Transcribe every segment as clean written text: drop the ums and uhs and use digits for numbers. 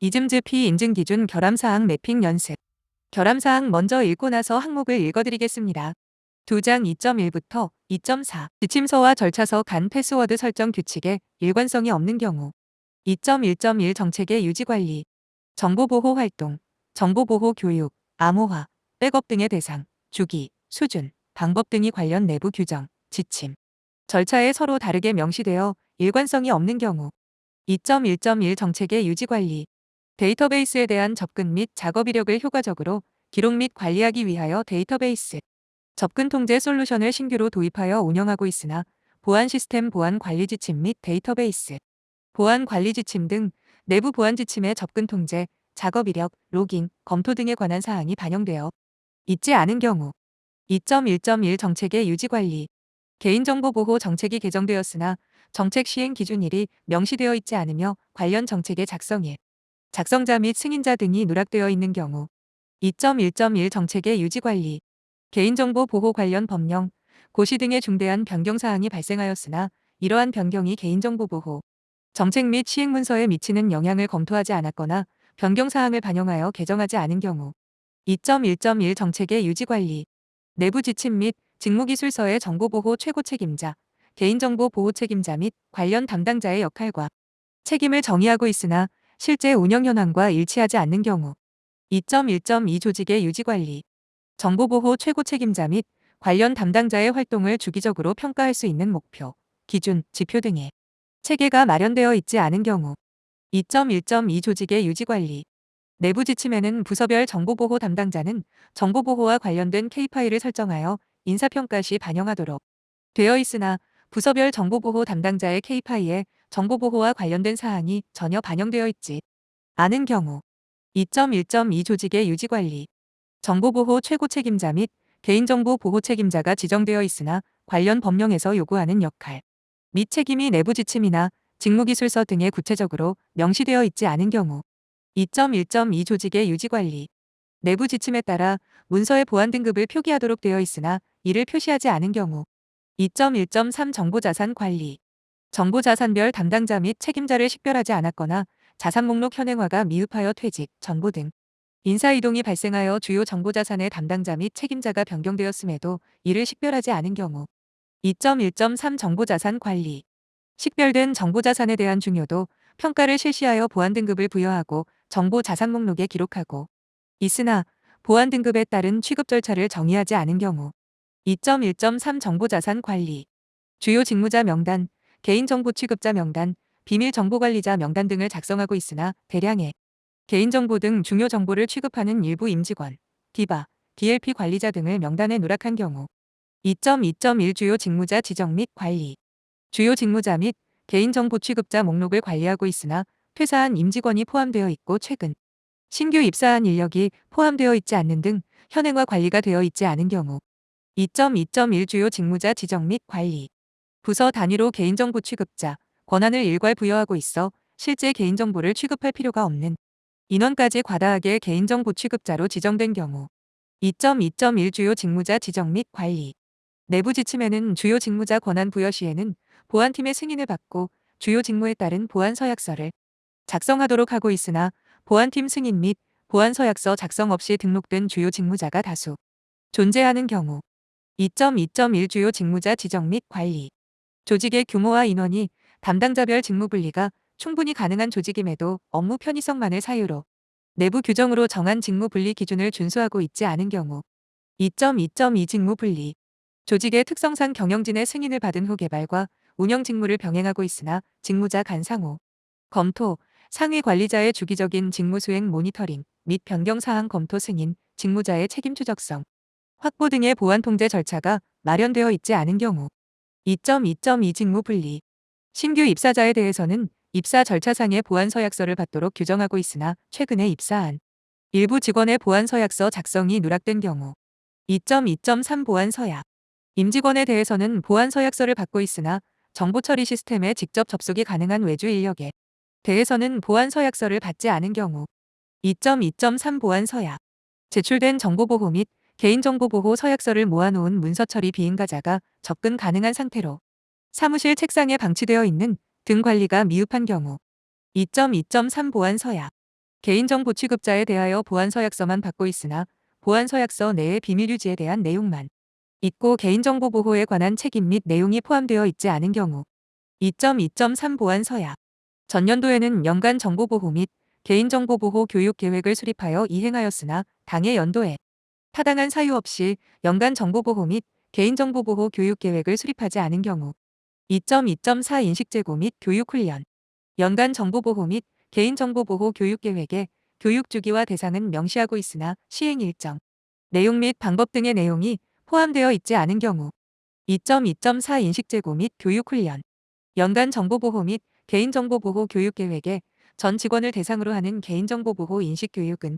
이즘즈-P 인증기준 결함사항 매핑 연습. 결함사항 먼저 읽고 나서 항목을 읽어드리겠습니다. 2장 2.1부터 2.4 지침서와 절차서 간 패스워드 설정 규칙에 일관성이 없는 경우 2.1.1 정책의 유지관리 정보보호 활동, 정보보호 교육, 암호화, 백업 등의 대상, 주기, 수준, 방법 등이 관련 내부 규정, 지침, 절차에 서로 다르게 명시되어 일관성이 없는 경우 2.1.1 정책의 유지관리 데이터베이스에 대한 접근 및 작업 이력을 효과적으로 기록 및 관리하기 위하여 데이터베이스 접근 통제 솔루션을 신규로 도입하여 운영하고 있으나 보안 시스템 보안 관리 지침 및 데이터베이스 보안 관리 지침 등 내부 보안 지침의 접근 통제, 작업 이력, 로깅, 검토 등에 관한 사항이 반영되어 있지 않은 경우 2.1.1 정책의 유지 관리 개인정보 보호 정책이 개정되었으나 정책 시행 기준일이 명시되어 있지 않으며 관련 정책의 작성일, 작성자 및 승인자 등이 누락되어 있는 경우 2.1.1 정책의 유지관리 개인정보 보호 관련 법령, 고시 등의 중대한 변경사항이 발생하였으나 이러한 변경이 개인정보 보호 정책 및 시행문서에 미치는 영향을 검토하지 않았거나 변경사항을 반영하여 개정하지 않은 경우 2.1.1 정책의 유지관리 내부 지침 및 직무기술서의 정보보호 최고 책임자, 개인정보 보호 책임자 및 관련 담당자의 역할과 책임을 정의하고 있으나 실제 운영 현황과 일치하지 않는 경우 2.1.2 조직의 유지관리 정보보호 최고 책임자 및 관련 담당자의 활동을 주기적으로 평가할 수 있는 목표, 기준, 지표 등의 체계가 마련되어 있지 않은 경우 2.1.2 조직의 유지관리 내부 지침에는 부서별 정보보호 담당자는 정보보호와 관련된 KPI를 설정하여 인사평가 시 반영하도록 되어 있으나 부서별 정보보호 담당자의 KPI에 정보보호와 관련된 사항이 전혀 반영되어 있지 않은 경우 2.1.2 조직의 유지관리 정보보호 최고 책임자 및 개인정보 보호 책임자가 지정되어 있으나 관련 법령에서 요구하는 역할 및 책임이 내부 지침이나 직무기술서 등에 구체적으로 명시되어 있지 않은 경우 2.1.2 조직의 유지관리 내부 지침에 따라 문서의 보안 등급을 표기하도록 되어 있으나 이를 표시하지 않은 경우 2.1.3 정보자산 관리 정보자산별 담당자 및 책임자를 식별하지 않았거나 자산 목록 현행화가 미흡하여 퇴직, 전보 등 인사이동이 발생하여 주요 정보자산의 담당자 및 책임자가 변경되었음에도 이를 식별하지 않은 경우 2.1.3 정보자산 관리 식별된 정보자산에 대한 중요도, 평가를 실시하여 보안 등급을 부여하고 정보 자산 목록에 기록하고 있으나 보안 등급에 따른 취급 절차를 정의하지 않은 경우 2.1.3 정보자산 관리 주요 직무자 명단, 개인정보 취급자 명단, 비밀정보관리자 명단 등을 작성하고 있으나 대량의 개인정보 등 중요 정보를 취급하는 일부 임직원, 디바, DLP 관리자 등을 명단에 누락한 경우 2.2.1 주요 직무자 지정 및 관리 주요 직무자 및 개인정보 취급자 목록을 관리하고 있으나 퇴사한 임직원이 포함되어 있고 최근 신규 입사한 인력이 포함되어 있지 않는 등 현행화 관리가 되어 있지 않은 경우 2.2.1 주요 직무자 지정 및 관리 부서 단위로 개인정보 취급자, 권한을 일괄 부여하고 있어 실제 개인정보를 취급할 필요가 없는 인원까지 과다하게 개인정보 취급자로 지정된 경우 2.2.1 주요 직무자 지정 및 관리 내부 지침에는 주요 직무자 권한 부여 시에는 보안팀의 승인을 받고 주요 직무에 따른 보안 서약서를 작성하도록 하고 있으나 보안팀 승인 및 보안 서약서 작성 없이 등록된 주요 직무자가 다수 존재하는 경우 2.2.1 주요 직무자 지정 및 관리 조직의 규모와 인원이 담당자별 직무 분리가 충분히 가능한 조직임에도 업무 편의성만을 사유로 내부 규정으로 정한 직무 분리 기준을 준수하고 있지 않은 경우 2.2.2 직무 분리 조직의 특성상 경영진의 승인을 받은 후 개발과 운영 직무를 병행하고 있으나 직무자 간 상호, 검토, 상위 관리자의 주기적인 직무 수행 모니터링 및 변경 사항 검토 승인, 직무자의 책임 추적성, 확보 등의 보안 통제 절차가 마련되어 있지 않은 경우 2.2.2 직무 분리 신규 입사자에 대해서는 입사 절차상의 보안 서약서를 받도록 규정하고 있으나 최근에 입사한 일부 직원의 보안 서약서 작성이 누락된 경우 2.2.3 보안 서약 임직원에 대해서는 보안 서약서를 받고 있으나 정보 처리 시스템에 직접 접속이 가능한 외주 인력에 대해서는 보안 서약서를 받지 않은 경우 2.2.3 보안 서약 제출된 정보보호 및 개인정보보호 서약서를 모아놓은 문서 처리 비인가자가 접근 가능한 상태로 사무실 책상에 방치되어 있는 등 관리가 미흡한 경우 2.2.3 보안 서약 개인정보 취급자에 대하여 보안서약서만 받고 있으나 보안서약서 내의 비밀 유지에 대한 내용만 있고 개인정보 보호에 관한 책임 및 내용이 포함되어 있지 않은 경우 2.2.3 보안서약 전년도에는 연간 정보보호 및 개인정보보호 교육 계획을 수립하여 이행하였으나 당해 연도에 타당한 사유 없이 연간 정보보호 및 개인정보보호 교육 계획을 수립하지 않은 경우 2.2.4 인식제고 및 교육훈련 연간 정보보호 및 개인정보보호 교육 계획에 교육 주기와 대상은 명시하고 있으나 시행 일정, 내용 및 방법 등의 내용이 포함되어 있지 않은 경우 2.2.4 인식제고 및 교육훈련 연간 정보보호 및 개인정보보호 교육 계획에 전 직원을 대상으로 하는 개인정보보호 인식교육은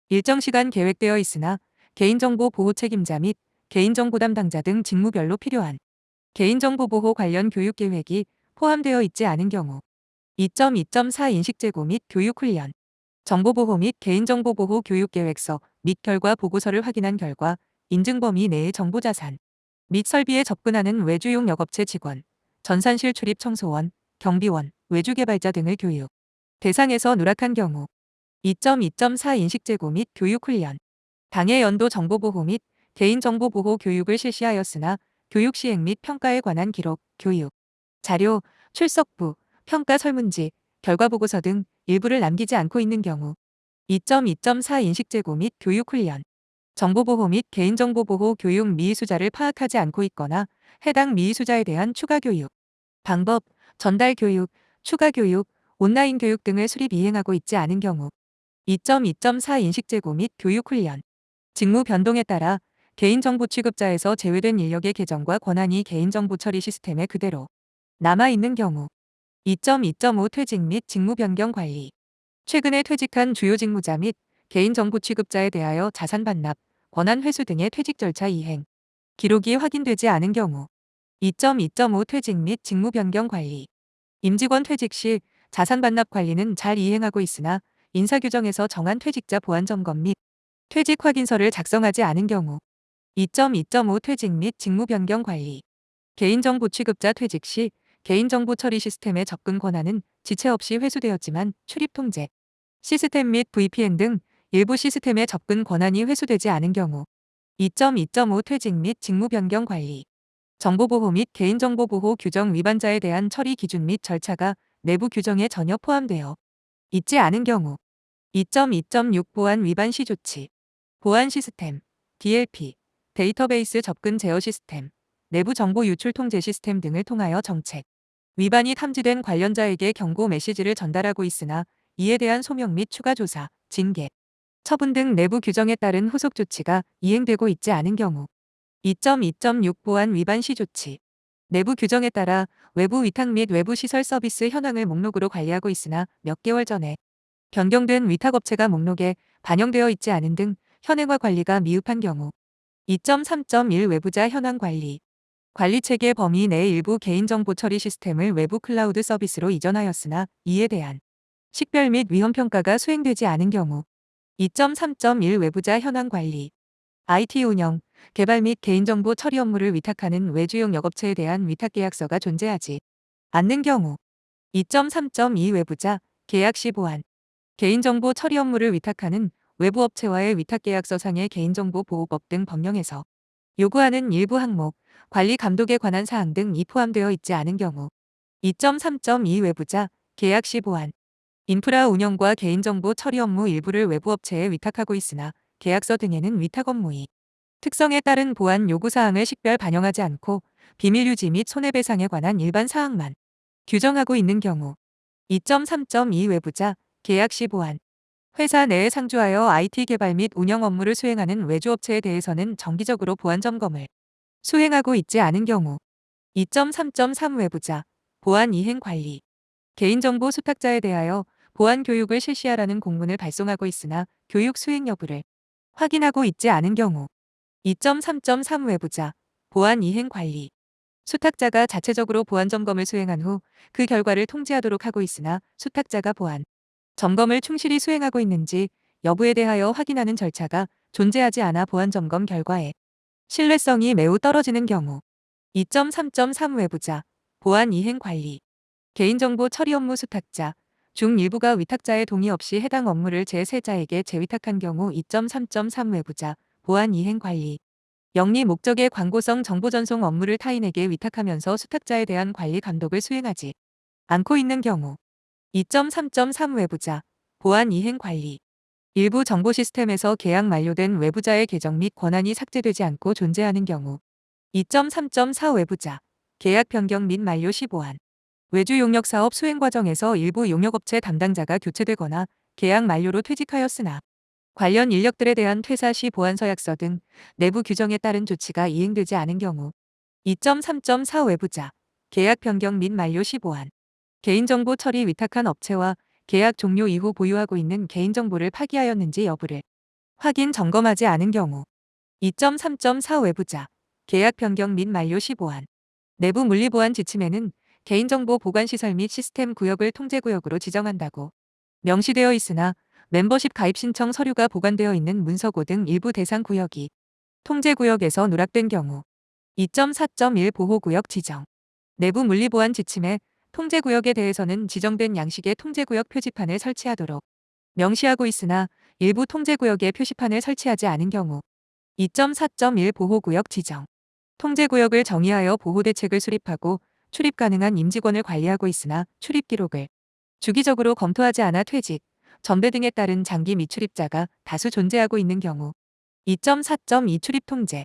일정 시간 계획되어 있으나 개인정보 보호 책임자 및 개인정보 담당자 등 직무별로 필요한 개인정보보호 관련 교육 계획이 포함되어 있지 않은 경우 2.2.4 인식제고 및 교육훈련 정보보호 및 개인정보보호 교육계획서 및 결과 보고서를 확인한 결과 인증 범위 내의 정보자산 및 설비에 접근하는 외주용 역업체 직원, 전산실 출입 청소원, 경비원, 외주개발자 등을 교육 대상에서 누락한 경우 2.2.4 인식제고 및 교육훈련 당해 연도 정보보호 및 개인정보보호 교육을 실시하였으나 교육 시행 및 평가에 관한 기록, 교육, 자료, 출석부, 평가 설문지, 결과보고서 등 일부를 남기지 않고 있는 경우 2.2.4 인식제고 및 교육훈련 정보보호 및 개인정보보호 교육 미의수자를 파악하지 않고 있거나 해당 미의수자에 대한 추가 교육, 방법, 전달 교육, 추가 교육, 온라인 교육 등을 수립 이행하고 있지 않은 경우 2.2.4 인식제고 및 교육훈련 직무 변동에 따라 개인정보 취급자에서 제외된 인력의 계정과 권한이 개인정보 처리 시스템에 그대로 남아있는 경우 2.2.5 퇴직 및 직무 변경 관리 최근에 퇴직한 주요 직무자 및 개인정보 취급자에 대하여 자산 반납, 권한 회수 등의 퇴직 절차 이행 기록이 확인되지 않은 경우 2.2.5 퇴직 및 직무 변경 관리 임직원 퇴직 시 자산 반납 관리는 잘 이행하고 있으나 인사규정에서 정한 퇴직자 보안 점검 및 퇴직 확인서를 작성하지 않은 경우 2.2.5 퇴직 및 직무 변경 관리 개인정보 취급자 퇴직 시 개인정보 처리 시스템의 접근 권한은 지체 없이 회수되었지만 출입 통제 시스템 및 VPN 등 일부 시스템의 접근 권한이 회수되지 않은 경우 2.2.5 퇴직 및 직무 변경 관리 정보보호 및 개인정보보호 규정 위반자에 대한 처리 기준 및 절차가 내부 규정에 전혀 포함되어 있지 않은 경우 2.2.6 보안 위반 시 조치 보안 시스템 DLP 데이터베이스 접근 제어 시스템 내부 정보 유출 통제 시스템 등을 통하여 정책 위반이 탐지된 관련자에게 경고 메시지를 전달하고 있으나 이에 대한 소명 및 추가 조사, 징계, 처분 등 내부 규정에 따른 후속 조치가 이행되고 있지 않은 경우 2.2.6 보안 위반 시 조치 내부 규정에 따라 외부 위탁 및 외부 시설 서비스 현황을 목록으로 관리하고 있으나 몇 개월 전에 변경된 위탁업체가 목록에 반영되어 있지 않은 등 현행화 관리가 미흡한 경우 2.3.1 외부자 현황 관리 관리체계 범위 내 일부 개인정보 처리 시스템을 외부 클라우드 서비스로 이전하였으나 이에 대한 식별 및 위험평가가 수행되지 않은 경우 2.3.1 외부자 현황 관리 IT 운영, 개발 및 개인정보 처리 업무를 위탁하는 외주용 역업체에 대한 위탁계약서가 존재하지 않는 경우 2.3.2 외부자 계약 시 보안 개인정보 처리 업무를 위탁하는 외부 업체와의 위탁계약서상의 개인정보 보호법 등 법령에서 요구하는 일부 항목, 관리 감독에 관한 사항 등이 포함되어 있지 않은 경우 2.3.2 외부자 계약 시 보안 인프라 운영과 개인정보 처리 업무 일부를 외부 업체에 위탁하고 있으나 계약서 등에는 위탁 업무의 특성에 따른 보안 요구사항을 식별 반영하지 않고 비밀 유지 및 손해배상에 관한 일반 사항만 규정하고 있는 경우 2.3.2 외부자 계약 시 보안 회사 내에 상주하여 IT 개발 및 운영 업무를 수행하는 외주업체에 대해서는 정기적으로 보안 점검을 수행하고 있지 않은 경우 2.3.3 외부자 보안 이행 관리 개인정보 수탁자에 대하여 보안 교육을 실시하라는 공문을 발송하고 있으나 교육 수행 여부를 확인하고 있지 않은 경우 2.3.3 외부자 보안 이행 관리 수탁자가 자체적으로 보안 점검을 수행한 후 그 결과를 통지하도록 하고 있으나 수탁자가 보안 점검을 충실히 수행하고 있는지 여부에 대하여 확인하는 절차가 존재하지 않아 보안 점검 결과에 신뢰성이 매우 떨어지는 경우 2.3.3 외부자 보안 이행 관리 개인정보 처리 업무 수탁자 중 일부가 위탁자의 동의 없이 해당 업무를 제3자에게 재위탁한 경우 2.3.3 외부자, 보안 이행 관리. 영리 목적의 광고성 정보 전송 업무를 타인에게 위탁하면서 수탁자에 대한 관리 감독을 수행하지 않고 있는 경우 2.3.3 외부자, 보안 이행 관리. 일부 정보 시스템에서 계약 만료된 외부자의 계정 및 권한이 삭제되지 않고 존재하는 경우 2.3.4 외부자, 계약 변경 및 만료 시 보완. 외주 용역 사업 수행 과정에서 일부 용역업체 담당자가 교체되거나 계약 만료로 퇴직하였으나 관련 인력들에 대한 퇴사 시 보완 서약서 등 내부 규정에 따른 조치가 이행되지 않은 경우 2.3.4 외부자, 계약 변경 및 만료 시 보완. 개인정보 처리 위탁한 업체와 계약 종료 이후 보유하고 있는 개인정보를 파기하였는지 여부를 확인 점검하지 않은 경우 2.3.4 외부자, 계약 변경 및 만료 시 보완. 내부 물리 보안 지침에는 개인정보 보관시설 및 시스템 구역을 통제구역으로 지정한다고 명시되어 있으나 멤버십 가입 신청 서류가 보관되어 있는 문서고 등 일부 대상 구역이 통제구역에서 누락된 경우 2.4.1 보호구역 지정. 내부 물리보안 지침에 통제구역에 대해서는 지정된 양식의 통제구역 표지판을 설치하도록 명시하고 있으나 일부 통제구역에 표시판을 설치하지 않은 경우 2.4.1 보호구역 지정. 통제구역을 정의하여 보호대책을 수립하고 출입 가능한 임직원을 관리하고 있으나 출입 기록을 주기적으로 검토하지 않아 퇴직, 전배 등에 따른 장기 미출입자가 다수 존재하고 있는 경우 2.4.2 출입통제.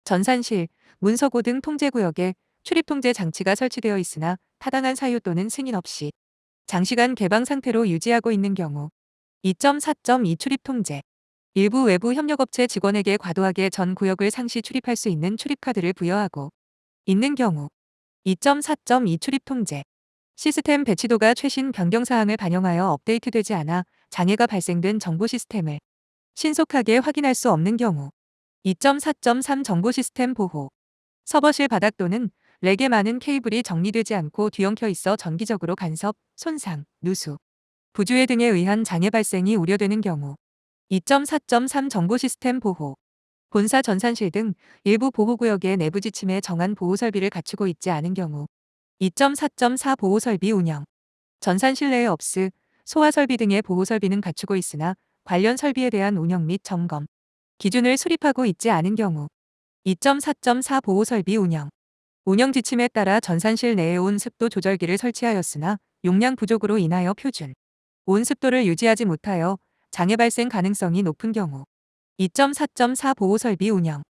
전산실, 문서고 등 통제구역에 출입통제 장치가 설치되어 있으나 타당한 사유 또는 승인 없이 장시간 개방 상태로 유지하고 있는 경우 2.4.2 출입통제. 일부 외부 협력업체 직원에게 과도하게 전 구역을 상시 출입할 수 있는 출입카드를 부여하고 있는 경우 2.4.2 출입통제. 시스템 배치도가 최신 변경사항을 반영하여 업데이트되지 않아 장애가 발생된 정보 시스템을 신속하게 확인할 수 없는 경우 2.4.3 정보 시스템 보호. 서버실 바닥 또는 렉에 많은 케이블이 정리되지 않고 뒤엉켜 있어 정기적으로 간섭, 손상, 누수, 부주의 등에 의한 장애 발생이 우려되는 경우 2.4.3 정보 시스템 보호. 본사 전산실 등 일부 보호구역의 내부 지침에 정한 보호 설비를 갖추고 있지 않은 경우 2.4.4 보호 설비 운영. 전산실 내의 업스, 소화 설비 등의 보호 설비는 갖추고 있으나 관련 설비에 대한 운영 및 점검 기준을 수립하고 있지 않은 경우 2.4.4 보호 설비 운영. 운영 지침에 따라 전산실 내에 온습도 조절기를 설치하였으나 용량 부족으로 인하여 표준 온습도를 유지하지 못하여 장애 발생 가능성이 높은 경우 2.4.4 보호 설비 운영.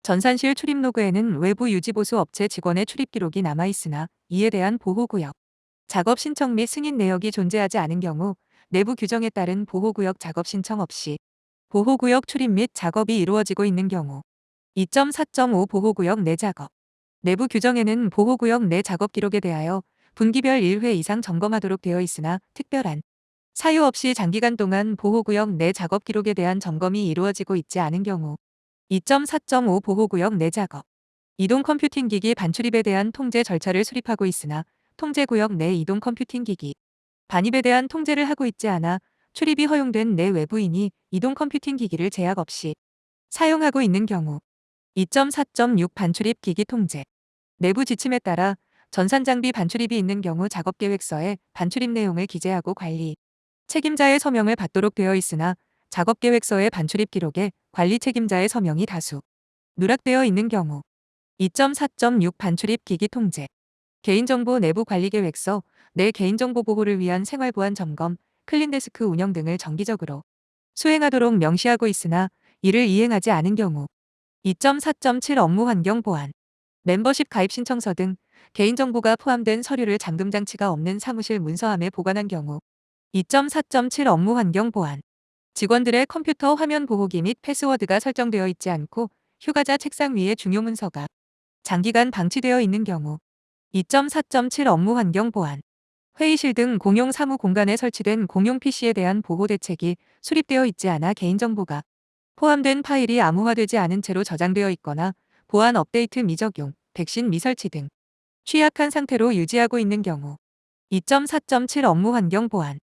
전산실 출입 로그에는 외부 유지보수 업체 직원의 출입 기록이 남아 있으나 이에 대한 보호구역, 작업 신청 및 승인 내역이 존재하지 않은 경우 내부 규정에 따른 보호구역 작업 신청 없이 보호구역 출입 및 작업이 이루어지고 있는 경우 2.4.5 보호구역 내 작업. 내부 규정에는 보호구역 내 작업 기록에 대하여 분기별 1회 이상 점검하도록 되어 있으나 특별한 사유 없이 장기간 동안 보호구역 내 작업 기록에 대한 점검이 이루어지고 있지 않은 경우 2.4.5 보호구역 내 작업. 이동 컴퓨팅 기기 반출입에 대한 통제 절차를 수립하고 있으나 통제구역 내 이동 컴퓨팅 기기 반입에 대한 통제를 하고 있지 않아 출입이 허용된 내 외부인이 이동 컴퓨팅 기기를 제약 없이 사용하고 있는 경우 2.4.6 반출입 기기 통제. 내부 지침에 따라 전산장비 반출입이 있는 경우 작업계획서에 반출입 내용을 기재하고 관리 책임자의 서명을 받도록 되어 있으나 작업계획서의 반출입 기록에 관리 책임자의 서명이 다수 누락되어 있는 경우 2.4.6 반출입 기기 통제. 개인정보 내부 관리계획서 내 개인정보 보호를 위한 생활보안 점검, 클린데스크 운영 등을 정기적으로 수행하도록 명시하고 있으나 이를 이행하지 않은 경우 2.4.7 업무 환경 보안. 멤버십 가입 신청서 등 개인정보가 포함된 서류를 잠금장치가 없는 사무실 문서함에 보관한 경우 2.4.7 업무 환경 보안. 직원들의 컴퓨터 화면 보호기 및 패스워드가 설정되어 있지 않고 휴가자 책상 위에 중요 문서가 장기간 방치되어 있는 경우 2.4.7 업무 환경 보안. 회의실 등 공용 사무 공간에 설치된 공용 PC에 대한 보호 대책이 수립되어 있지 않아 개인정보가 포함된 파일이 암호화되지 않은 채로 저장되어 있거나 보안 업데이트 미적용, 백신 미설치 등 취약한 상태로 유지하고 있는 경우 2.4.7 업무 환경 보안.